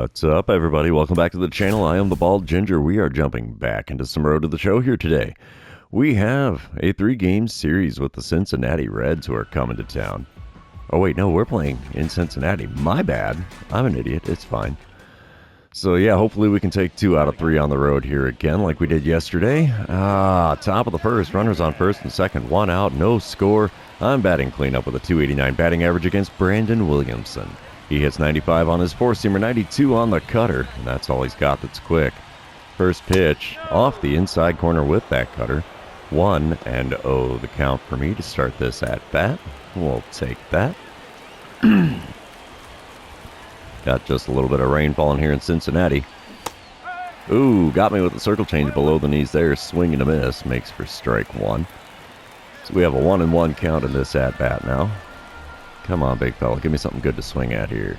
What's up, everybody? Welcome back to the channel. I am the Bald Ginger. We are jumping back into some Road to the Show here today. We have a 3-game series with the Cincinnati Reds who are coming to town. Oh, wait, no, we're playing in Cincinnati. My bad. I'm an idiot. It's fine. So, yeah, hopefully we can take 2 out of 3 on the road here again like we did yesterday. Top of the first. Runners on first and second. 1 out. No score. I'm batting cleanup with a .289 batting average against Brandon Williamson. He hits 95 on his 4-seamer, 92 on the cutter, and that's all he's got that's quick. First pitch off the inside corner with that cutter. 1-0 the count for me to start this at-bat. We'll take that. Got just a little bit of rain falling here in Cincinnati. Ooh, got me with the circle change below the knees there. Swing and a miss. Makes for strike 1. So we have a 1-1 count in this at-bat now. Come on, big fella. Give me something good to swing at here.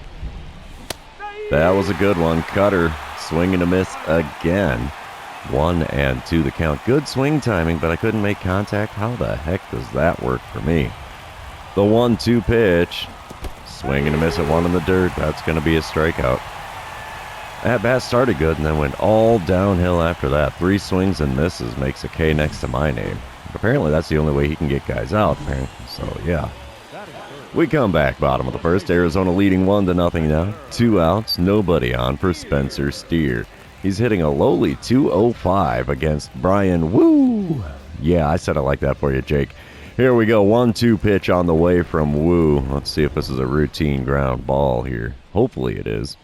That was a good one. Cutter. Swing and a miss again. 1-2 the count. Good swing timing, but I couldn't make contact. How the heck does that work for me? The 1-2 pitch. Swing and a miss at 1 in the dirt. That's going to be a strikeout. At-bat started good and then went all downhill after that. 3 swings and misses makes a K next to my name. Apparently, that's the only way he can get guys out, apparently. So, yeah. We come back, bottom of the first. Arizona leading 1-0 now. 2 outs, nobody on for Spencer Steer. He's hitting a lowly .205 against Brian Woo. Yeah, I said I like that for you, Jake. Here we go, 1-2 pitch on the way from Woo. Let's see if this is a routine ground ball here. Hopefully it is.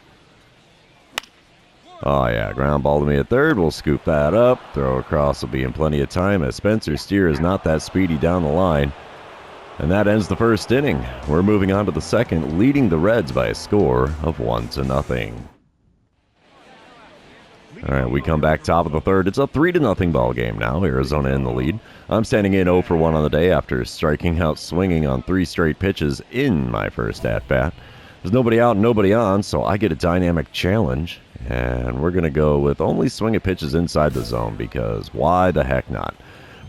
Oh yeah, ground ball to me at third. We'll scoop that up. Throw across will be in plenty of time as Spencer Steer is not that speedy down the line. And that ends the first inning. We're moving on to the second, leading the Reds by a score of 1-0. All right, we come back top of the third. It's a 3-0 ball game now. Arizona in the lead. I'm standing in 0 for 1 on the day after striking out swinging on 3 straight pitches in my first at-bat. There's nobody out, nobody on, so I get a dynamic challenge. And we're going to go with only swing at pitches inside the zone because why the heck not?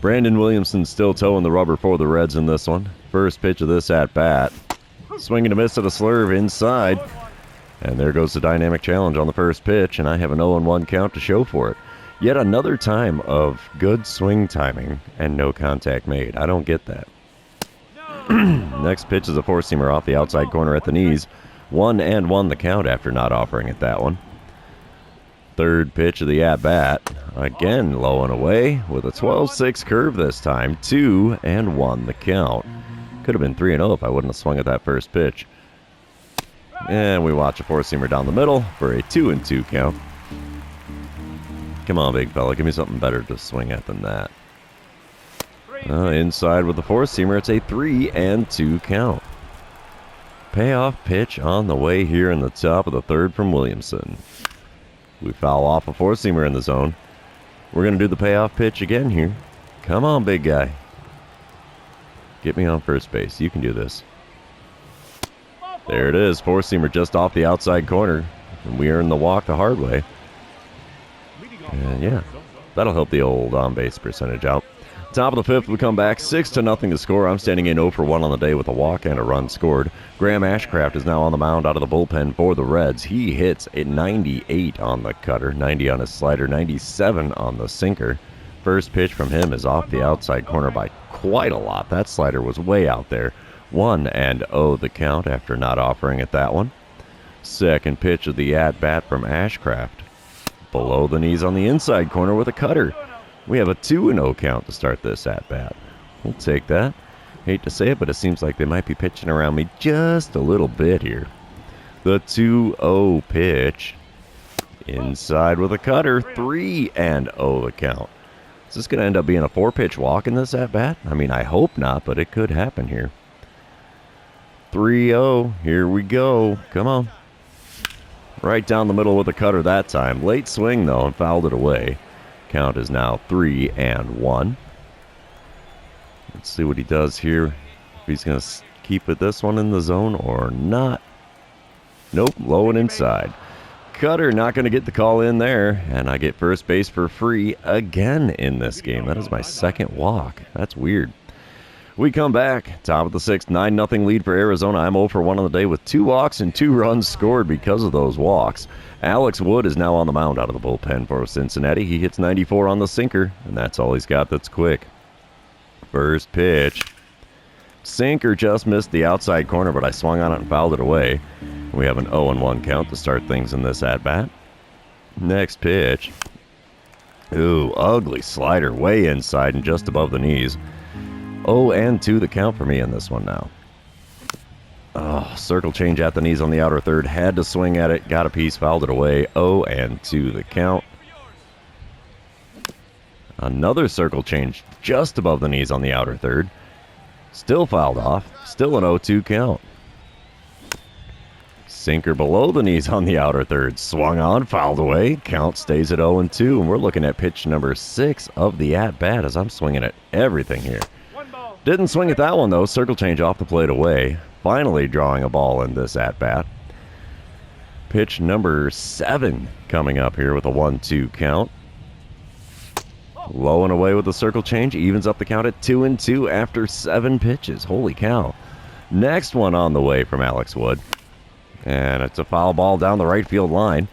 Brandon Williamson still towing the rubber for the Reds in this one. First pitch of this at-bat. Swing and a miss at a slurve inside. And there goes the dynamic challenge on the first pitch, and I have an 0-1 count to show for it. Yet another time of good swing timing and no contact made. I don't get that. Next pitch is a 4-seamer off the outside corner at the knees. 1-1 the count after not offering it that one. Third pitch of the at-bat. Again, low and away with a 12-6 curve this time. 2-1 the count. Could have been 3-0 if I wouldn't have swung at that first pitch. And we watch a 4-seamer down the middle for a 2-2 count. Come on, big fella. Give me something better to swing at than that. Inside with the 4-seamer, it's a 3-2 count. Payoff pitch on the way here in the top of the third from Williamson. We foul off a 4-seamer in the zone. We're going to do the payoff pitch again here. Come on, big guy. Get me on first base. You can do this. There it is. 4-seamer just off the outside corner. And we earn the walk the hard way. And yeah, that'll help the old on-base percentage out. Top of the fifth, we come back 6-0 to score. I'm standing in 0 for 1 on the day with a walk and a run scored. Graham Ashcraft is now on the mound out of the bullpen for the Reds. He hits a 98 on the cutter, 90 on his slider, 97 on the sinker. First pitch from him is off the outside corner by quite a lot. That slider was way out there. 1-0 the count after not offering it that one. Second pitch of the at-bat from Ashcraft. Below the knees on the inside corner with a cutter. We have a 2-0 count to start this at-bat. We'll take that. Hate to say it, but it seems like they might be pitching around me just a little bit here. The 2-0 pitch. Inside with a cutter. 3-0 the count. Is this going to end up being a 4-pitch walk in this at-bat? I mean, I hope not, but it could happen here. 3-0. Here we go. Come on. Right down the middle with a cutter that time. Late swing, though, and fouled it away. Count is now 3-1. Let's see what he does here. If he's going to keep it this one in the zone or not. Nope, low and inside. Cutter not going to get the call in there. And I get first base for free again in this game. That is my second walk. That's weird. We come back, top of the sixth, 9-0 lead for Arizona. I'm 0 for 1 on the day with 2 walks and 2 runs scored because of those walks. Alex Wood is now on the mound out of the bullpen for Cincinnati. He hits 94 on the sinker, and that's all he's got that's quick. First pitch. Sinker just missed the outside corner, but I swung on it and fouled it away. We have an 0-1 count to start things in this at-bat. Next pitch. Ooh, ugly slider way inside and just above the knees. 0-2 the count for me in this one now. Oh, circle change at the knees on the outer third. Had to swing at it, got a piece, fouled it away. 0-2 the count. Another circle change just above the knees on the outer third. Still fouled off. Still an 0-2 count. Sinker below the knees on the outer third. Swung on, fouled away. Count stays at 0-2. And we're looking at pitch number 6 of the at-bat as I'm swinging at everything here. Didn't swing at that one, though. Circle change off the plate away. Finally drawing a ball in this at-bat. Pitch number 7 coming up here with a 1-2 count. Low and away with the circle change. Evens up the count at 2-2 after 7 pitches. Holy cow. Next one on the way from Alex Wood. And it's a foul ball down the right field line.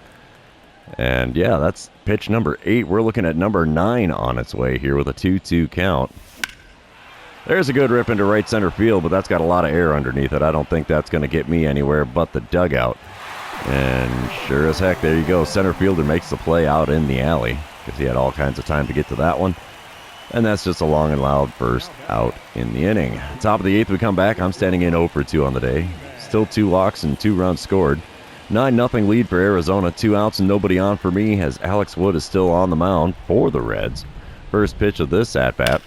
And yeah, that's pitch number 8. We're looking at number 9 on its way here with a 2-2 count. There's a good rip into right center field, but that's got a lot of air underneath it. I don't think that's going to get me anywhere but the dugout. And sure as heck, there you go. Center fielder makes the play out in the alley because he had all kinds of time to get to that one. And that's just a long and loud first out in the inning. Top of the 8th, we come back. I'm standing in 0 for 2 on the day. Still 2 walks and 2 runs scored. 9-0 lead for Arizona. 2 outs and nobody on for me as Alex Wood is still on the mound for the Reds. First pitch of this at-bat.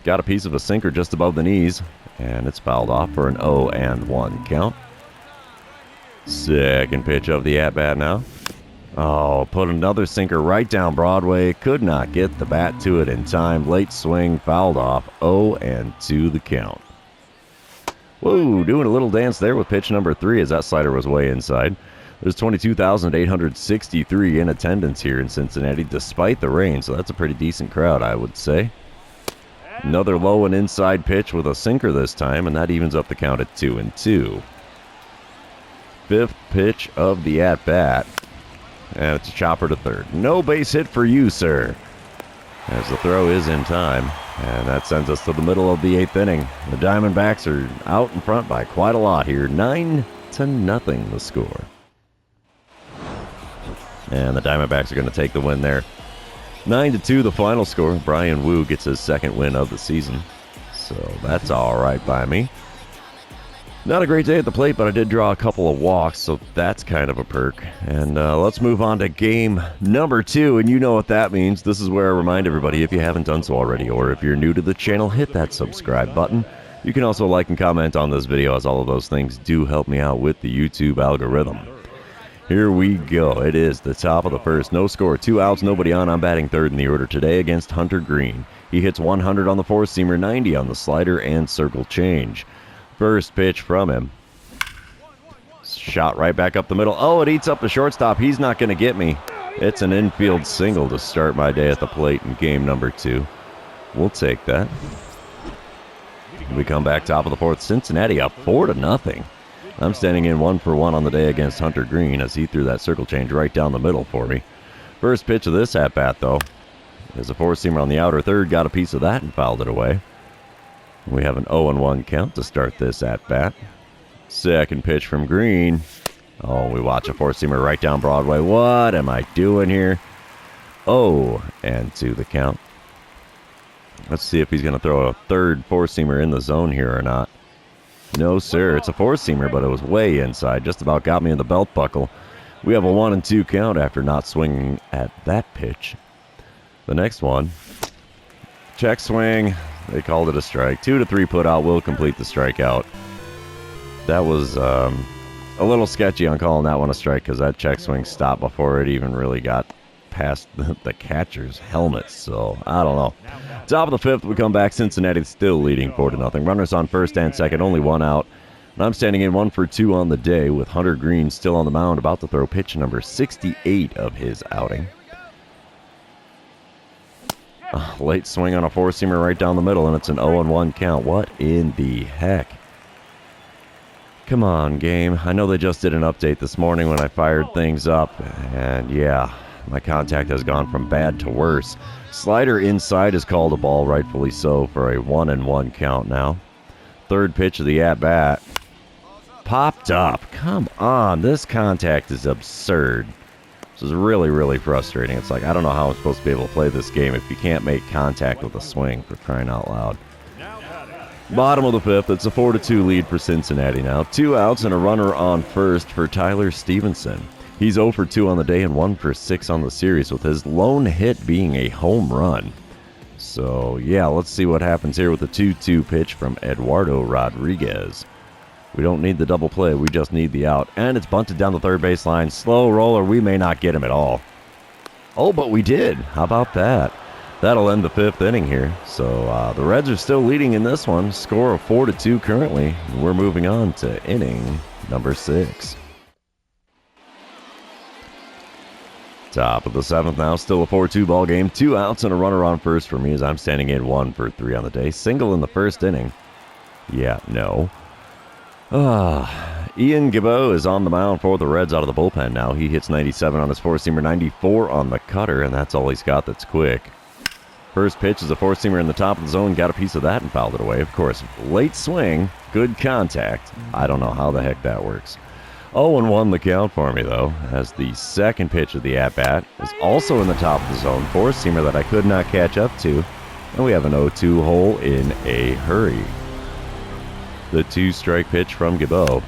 Got a piece of a sinker just above the knees, and it's fouled off for an 0-1 count. Second pitch of the at-bat now. Oh, put another sinker right down Broadway. Could not get the bat to it in time. Late swing, fouled off. 0-2 the count. Whoa, doing a little dance there with pitch number 3 as that slider was way inside. There's 22,863 in attendance here in Cincinnati despite the rain, so that's a pretty decent crowd, I would say. Another low and inside pitch with a sinker this time, and that evens up the count at 2-2. Fifth pitch of the at-bat. And it's a chopper to third. No base hit for you, sir. As the throw is in time. And that sends us to the middle of the 8th inning. The Diamondbacks are out in front by quite a lot here. 9-0 the score. And the Diamondbacks are going to take the win there. 9-2 the final score. Brian Wu gets his 2nd win of the season. So that's all right by me. Not a great day at the plate, but I did draw a couple of walks, so that's kind of a perk. And let's move on to game number 2, and you know what that means. This is where I remind everybody, if you haven't done so already, or if you're new to the channel, hit that subscribe button. You can also like and comment on this video, as all of those things do help me out with the YouTube algorithm. Here we go. It is the top of the first. No score, 2 outs, nobody on. I'm batting 3rd in the order today against Hunter Green. He hits 100 on the 4-seamer, 90 on the slider, and circle change. First pitch from him. Shot right back up the middle. Oh, it eats up the shortstop. He's not going to get me. It's an infield single to start my day at the plate in game number 2. We'll take that. We come back top of the 4th. Cincinnati up 4-0. I'm standing in 1 for 1 on the day against Hunter Green as he threw that circle change right down the middle for me. First pitch of this at-bat, though, is a 4-seamer on the outer third. Got a piece of that and fouled it away. We have an 0-1 count to start this at-bat. Second pitch from Green. Oh, we watch a 4-seamer right down Broadway. What am I doing here? 0-2 the count. Let's see if he's going to throw a third 4-seamer in the zone here or not. No, sir. It's a 4-seamer, but it was way inside. Just about got me in the belt buckle. We have a 1-2 count after not swinging at that pitch. The next one. Check swing. They called it a strike. 2-3 put out will complete the strikeout. That was a little sketchy on calling that one a strike because that check swing stopped before it even really got past the catcher's helmet. So, I don't know. Top of the 5th, we come back. Cincinnati still leading 4-0. Runners on first and second, only 1 out. And I'm standing in 1 for 2 on the day with Hunter Green still on the mound, about to throw pitch number 68 of his outing. Late swing on a four-seamer right down the middle, and it's an 0-1 count. What in the heck? Come on, game. I know they just did an update this morning when I fired things up, and yeah, my contact has gone from bad to worse. Slider inside is called a ball, rightfully so, for a 1-1 count now. Third pitch of the at-bat. Popped up. Come on, this contact is absurd. This is really, really frustrating. It's like, I don't know how I'm supposed to be able to play this game if you can't make contact with a swing, for crying out loud. Bottom of the fifth, it's a 4-2 lead for Cincinnati now. 2 outs and a runner on first for Tyler Stevenson. He's 0 for 2 on the day and 1 for 6 on the series, with his lone hit being a home run. So, yeah, let's see what happens here with the 2-2 pitch from Eduardo Rodriguez. We don't need the double play, we just need the out. And it's bunted down the third baseline. Slow roller, we may not get him at all. Oh, but we did. How about that? That'll end the fifth inning here. So the Reds are still leading in this one. Score of 4-2 currently. We're moving on to inning number 6. Top of the 7th now. Still a 4-2 ball game. 2 outs and a runner on first for me as I'm standing in 1 for 3 on the day. Single in the first inning. Yeah, no. Ian Gibbo is on the mound for the Reds out of the bullpen now. He hits 97 on his four-seamer, 94 on the cutter, and that's all he's got that's quick. First pitch is a four-seamer in the top of the zone. Got a piece of that and fouled it away. Of course, late swing, good contact. I don't know how the heck that works. 0-1 the count for me, though, as the second pitch of the at-bat is also in the top of the zone. Four-seamer that I could not catch up to. And we have an 0-2 hole in a hurry. The 2-strike pitch from Gibbo.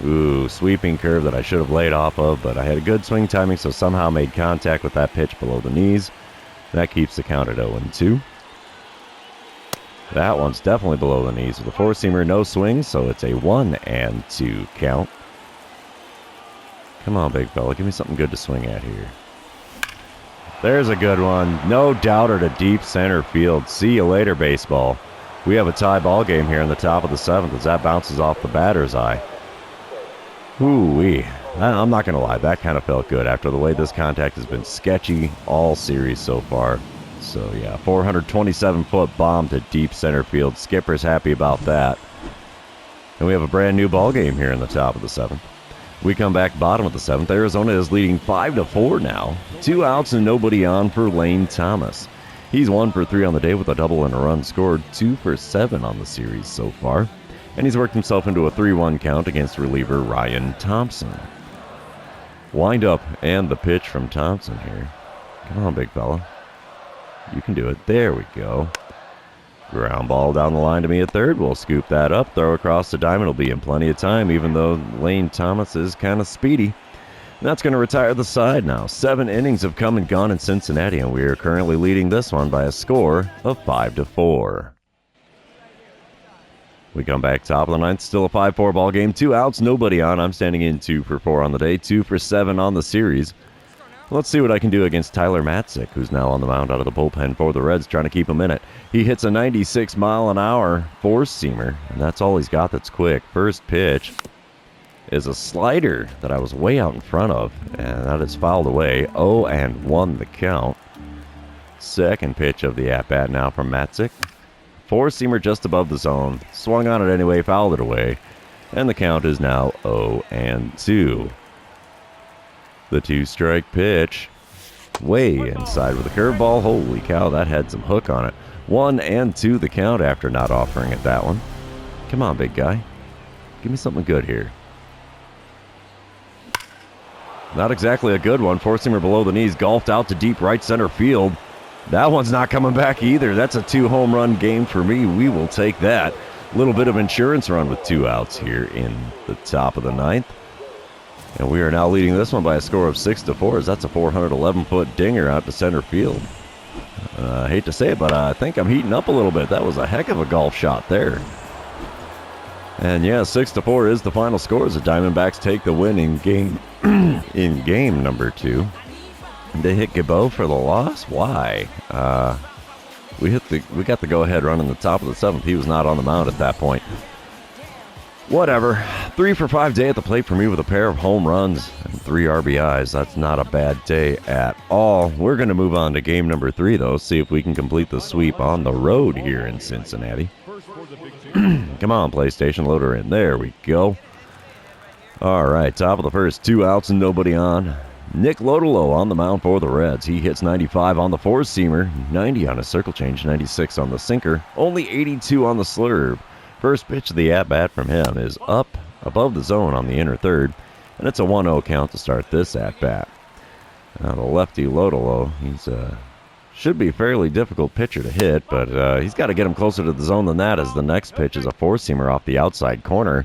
Ooh, sweeping curve that I should have laid off of, but I had a good swing timing, so somehow made contact with that pitch below the knees. That keeps the count at 0-2. That one's definitely below the knees with a four-seamer, no swing, so it's a 1-2 count. Come on, big fella, give me something good to swing at here. There's a good one. No doubter to deep center field. See you later, baseball. We have a tie ball game here in the top of the 7th as that bounces off the batter's eye. Ooh-wee. I'm not going to lie, that kind of felt good after the way this contact has been sketchy all series so far. So, yeah, 427-foot bomb to deep center field. Skipper's happy about that. And we have a brand new ball game here in the top of the 7th. We come back bottom of the 7th. Arizona is leading 5-4 now. 2 outs and nobody on for Lane Thomas. He's 1 for 3 on the day with a double and a run scored, 2 for 7 on the series so far. And he's worked himself into a 3-1 count against reliever Ryan Thompson. Wind up and the pitch from Thompson here. Come on, big fella. You can do it. There we go. Ground ball down the line to me at third. We'll scoop that up, throw across the diamond. Will be in plenty of time, even though Lane Thomas is kind of speedy. And that's going to retire the side now. 7 innings have come and gone in Cincinnati, and we are currently leading this one by a score of 5-4. We come back top of the 9th, still a 5-4 ball game. 2 outs, nobody on. I'm standing in 2 for 4 on the day, 2 for 7 on the series. Let's see what I can do against Tyler Matzik, who's now on the mound out of the bullpen for the Reds, trying to keep him in it. He hits a 96-mile-an-hour four-seamer, and that's all he's got that's quick. First pitch is a slider that I was way out in front of, and that is fouled away. 0-1 the count. Second pitch of the at-bat now from Matzik. Four-seamer just above the zone. Swung on it anyway, fouled it away. And the count is now 0-2. The 2-strike pitch. Way inside with a curveball. Holy cow, that had some hook on it. 1-2 the count after not offering it that one. Come on, big guy. Give me something good here. Not exactly a good one. Four-seamer below the knees. Golfed out to deep right center field. That one's not coming back either. That's a 2-home run game for me. We will take that. A little bit of insurance run with 2 outs here in the top of the 9th. And we are now leading this one by a score of 6-4, as that's a 411-foot dinger out to center field. I hate to say it, but I think I'm heating up a little bit. That was a heck of a golf shot there. And yeah, 6-4 is the final score as the Diamondbacks take the win in game number 2. They hit Gibbo for the loss? Why? We got the go-ahead run in the top of the 7th. He was not on the mound at that point. Whatever. 3 for 5 day at the plate for me with a pair of home runs and 3 RBIs. That's not a bad day at all. We're going to move on to game number 3, though. See if we can complete the sweep on the road here in Cincinnati. Come on, PlayStation, load her in. There we go. All right, top of the first, 2 outs and nobody on. Nick Lodolo on the mound for the Reds. He hits 95 on the four-seamer, 90 on a circle change, 96 on the sinker, only 82 on the slurve. First pitch of the at-bat from him is up above the zone on the inner third, and it's a 1-0 count to start this at-bat. Now the lefty Lodolo, he's should be a fairly difficult pitcher to hit, but he's got to get him closer to the zone than that, as the next pitch is a four-seamer off the outside corner,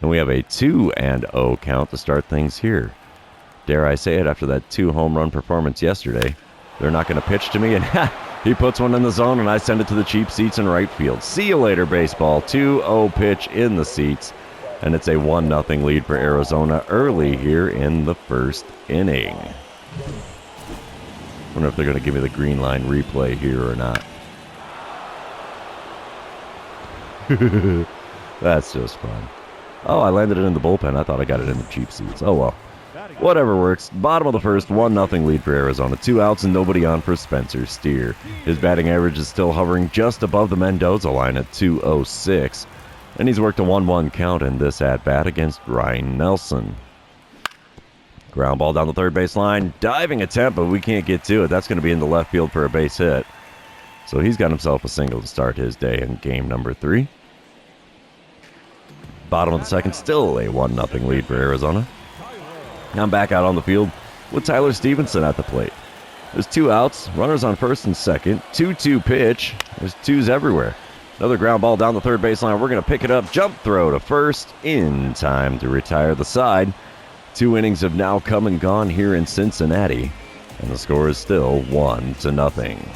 and we have a 2-0 count to start things here. Dare I say it, after that 2 home run performance yesterday, they're not going to pitch to me, and he puts one in the zone, and I send it to the cheap seats in right field. See you later, baseball. 2-0 pitch in the seats, and it's a 1-0 lead for Arizona early here in the first inning. Wonder if they're going to give me the green line replay here or not. That's just fun. Oh, I landed it in the bullpen. I thought I got it in the cheap seats. Oh, well. Whatever works. Bottom of the first, 1-0 lead for Arizona. 2 outs and nobody on for Spencer Steer. His batting average is still hovering just above the Mendoza line at 206. And he's worked a 1-1 count in this at-bat against Ryan Nelson. Ground ball down the third base line. Diving attempt, but we can't get to it. That's going to be in the left field for a base hit. So he's got himself a single to start his day in game number 3. Bottom of the second, still a 1-0 lead for Arizona. I'm back out on the field with Tyler Stevenson at the plate. There's 2 outs, runners on first and second, 2-2 pitch. There's 2s everywhere. Another ground ball down the third baseline. We're going to pick it up, jump throw to first, in time to retire the side. 2 innings have now come and gone here in Cincinnati, and the score is still 1-0.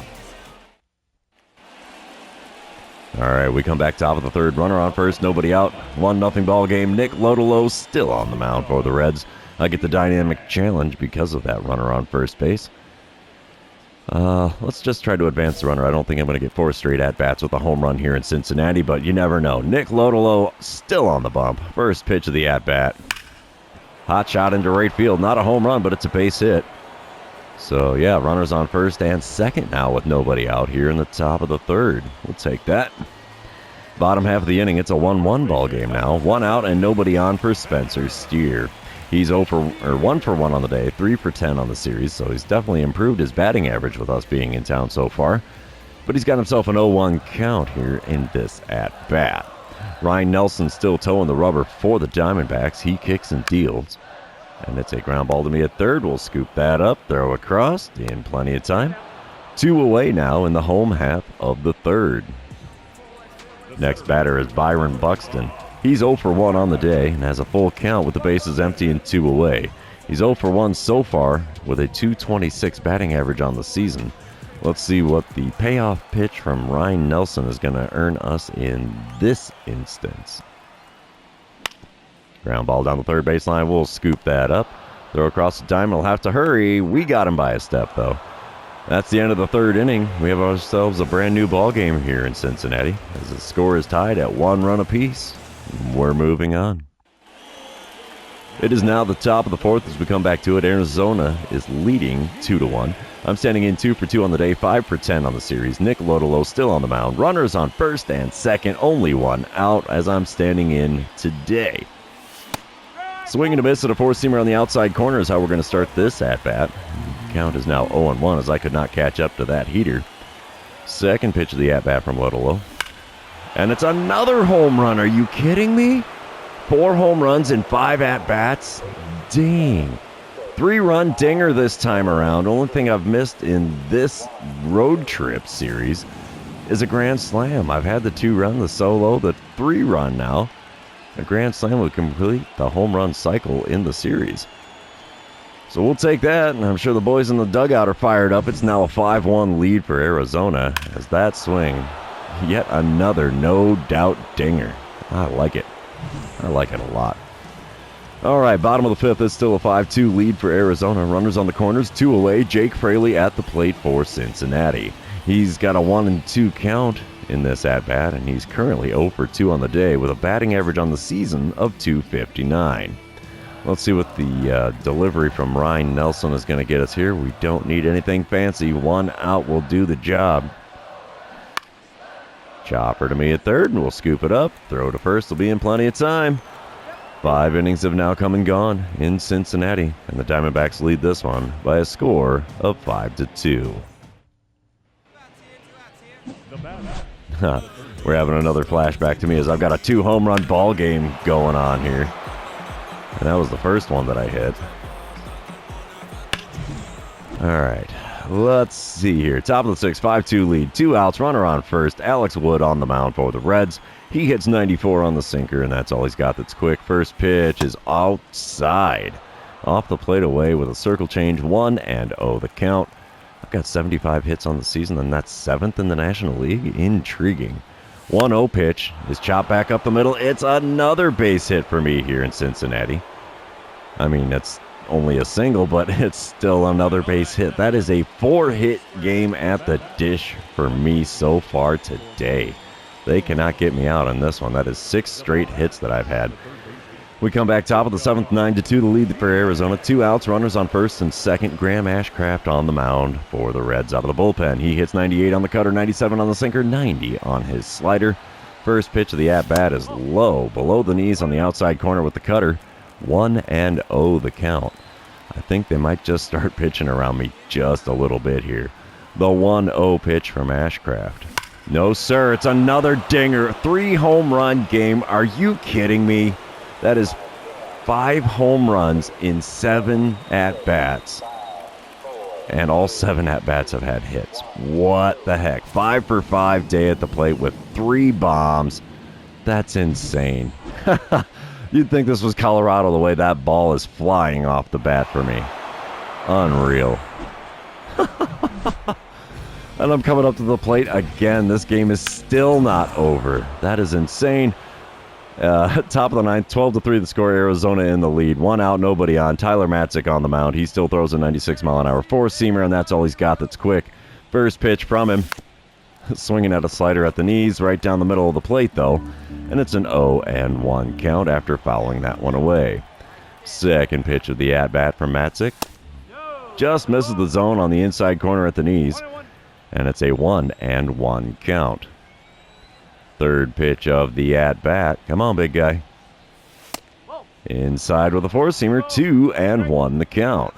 All right, we come back top of the third. Runner on first, nobody out. 1-0 ball game. Nick Lodolo still on the mound for the Reds. I get the dynamic challenge because of that runner on first base. Let's just try to advance the runner. I don't think I'm going to get 4 straight at-bats with a home run here in Cincinnati, but you never know. Nick Lodolo still on the bump. First pitch of the at-bat. Hot shot into right field. Not a home run, but it's a base hit. So, yeah, runners on first and second now with nobody out here in the top of the third. We'll take that. Bottom half of the inning, it's a 1-1 ball game now. 1 out and nobody on for Spencer Steer. He's 1 for 1 on the day, 3 for 10 on the series, so he's definitely improved his batting average with us being in town so far. But he's got himself an 0-1 count here in this at-bat. Ryan Nelson still towing the rubber for the Diamondbacks. He kicks and deals. And it's a ground ball to me at third. We'll scoop that up, throw across in plenty of time. 2 away now in the home half of the third. Next batter is Byron Buxton. He's 0 for 1 on the day and has a full count with the bases empty and 2 away. He's 0 for 1 so far with a .226 batting average on the season. Let's see what the payoff pitch from Ryan Nelson is going to earn us in this instance. Ground ball down the third baseline. We'll scoop that up. Throw across the diamond. We'll have to hurry. We got him by a step, though. That's the end of the third inning. We have ourselves a brand new ball game here in Cincinnati, as the score is tied at 1 run apiece. We're moving on. It is now the top of the fourth as we come back to it. Arizona is leading 2-1. I'm standing in 2 for 2 on the day, 5 for 10 on the series. Nick Lodolo still on the mound. Runners on first and second, only 1 out as I'm standing in today. Swing and a miss at a four-seamer on the outside corner is how we're going to start this at-bat. Count is now 0-1 as I could not catch up to that heater. Second pitch of the at-bat from Lodolo. And it's another home run. Are you kidding me? 4 home runs in 5 at-bats? Dang. 3-run dinger this time around. Only thing I've missed in this road trip series is a grand slam. I've had the 2-run, the solo, the 3-run now. A grand slam would complete the home run cycle in the series. So we'll take that, and I'm sure the boys in the dugout are fired up. It's now a 5-1 lead for Arizona as that swing, yet another no-doubt dinger. I like it. I like it a lot. All right, bottom of the fifth is still a 5-2 lead for Arizona. Runners on the corners, 2 away. Jake Fraley at the plate for Cincinnati. He's got a 1-2 count in this at-bat, and he's currently 0 for 2 on the day with a batting average on the season of .259. Let's see what the delivery from Ryan Nelson is going to get us here. We don't need anything fancy. 1 out will do the job. Chopper to me at third, and we'll scoop it up. Throw to first will be in plenty of time. 5 innings have now come and gone in Cincinnati, and the Diamondbacks lead this one by a score of 5-2. We're having another flashback to me as I've got a 2-home run ball game going on here. And that was the first one that I hit. All right, let's see here. Top of the 6th, 5-2 lead. 2 outs, runner on first. Alex Wood on the mound for the Reds. He hits 94 on the sinker, and that's all he's got that's quick. First pitch is outside. Off the plate away with a circle change. 1-0 the count. I've got 75 hits on the season, and that's 7th in the National League. Intriguing. 1-0 pitch is chopped back up the middle. It's another base hit for me here in Cincinnati. I mean, it's only a single, but it's still another base hit. That is a 4-hit game at the dish for me so far today. They cannot get me out on this one. That is 6 straight hits that I've had. We come back top of the 7th, 9-2 the lead for Arizona. 2 outs, runners on first and second. Graham Ashcraft on the mound for the Reds out of the bullpen. He hits 98 on the cutter, 97 on the sinker, 90 on his slider. First pitch of the at-bat is low, below the knees on the outside corner with the cutter. 1-0 the count. I think they might just start pitching around me just a little bit here. The 1-0 pitch from Ashcraft. No, sir, it's another dinger. 3-home run game. Are you kidding me? That is 5 home runs in 7 at-bats. And all 7 at-bats have had hits. What the heck? 5 for 5 day at the plate with 3 bombs. That's insane. You'd think this was Colorado the way that ball is flying off the bat for me. Unreal. And I'm coming up to the plate again. This game is still not over. That is insane. Top of the 9th, 12-3 the score. Arizona in the lead. 1 out, nobody on. Tyler Matzik on the mound. He still throws a 96-mile-an-hour four-seamer, and that's all he's got that's quick. First pitch from him. Swinging at a slider at the knees, right down the middle of the plate, though. And it's an 0-1 count after fouling that one away. Second pitch of the at-bat from Matzik. Just misses the zone on the inside corner at the knees. And it's a 1-1 count. Third pitch of the at-bat. Come on, big guy. Inside with a four-seamer. 2-1 the count.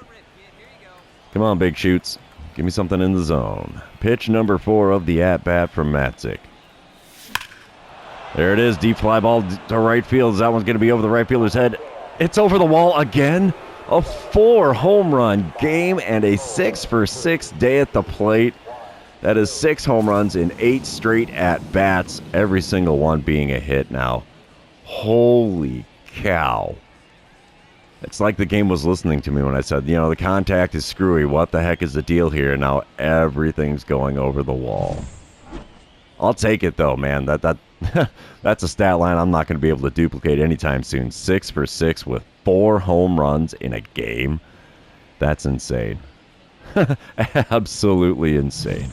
Come on, big shoots. Give me something in the zone. Pitch number 4 of the at-bat from Matzik. There it is. Deep fly ball to right field. That one's going to be over the right fielder's head. It's over the wall again. A 4-home run game and a 6 for 6 day at the plate. That is 6 home runs in 8 straight at-bats, every single one being a hit now. Holy cow. It's like the game was listening to me when I said, the contact is screwy. What the heck is the deal here? And now everything's going over the wall. I'll take it, though, man. That's a stat line I'm not going to be able to duplicate anytime soon. 6 for 6 with 4 home runs in a game. That's insane. Absolutely insane.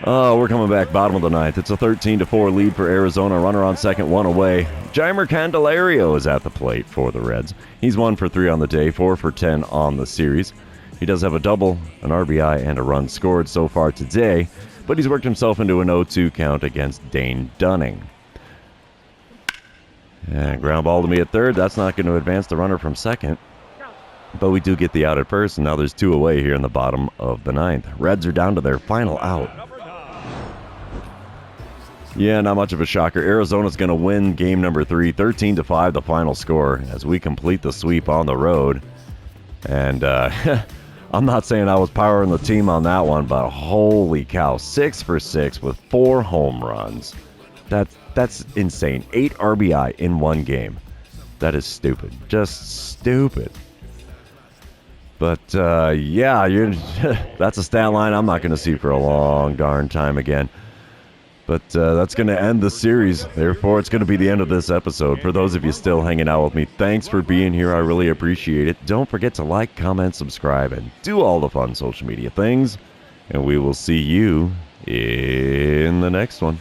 Oh, we're coming back bottom of the 9th. It's a 13-4 lead for Arizona. Runner on second, 1 away. Jeimer Candelario is at the plate for the Reds. He's 1 for 3 on the day, 4 for 10 on the series. He does have a double, an RBI, and a run scored so far today, but he's worked himself into an 0-2 count against Dane Dunning. And ground ball to me at third. That's not going to advance the runner from second. But we do get the out at first, and now there's 2 away here in the bottom of the 9th. Reds are down to their final out. Yeah, not much of a shocker. Arizona's going to win game number 3, 13-5 the final score as we complete the sweep on the road. And I'm not saying I was powering the team on that one, but holy cow, 6 for 6 with 4 home runs. That's insane. 8 RBI in one game. That is stupid. Just stupid. But, yeah, that's a stat line I'm not going to see for a long darn time again. But that's going to end the series. Therefore, it's going to be the end of this episode. For those of you still hanging out with me, thanks for being here. I really appreciate it. Don't forget to like, comment, subscribe, and do all the fun social media things. And we will see you in the next one.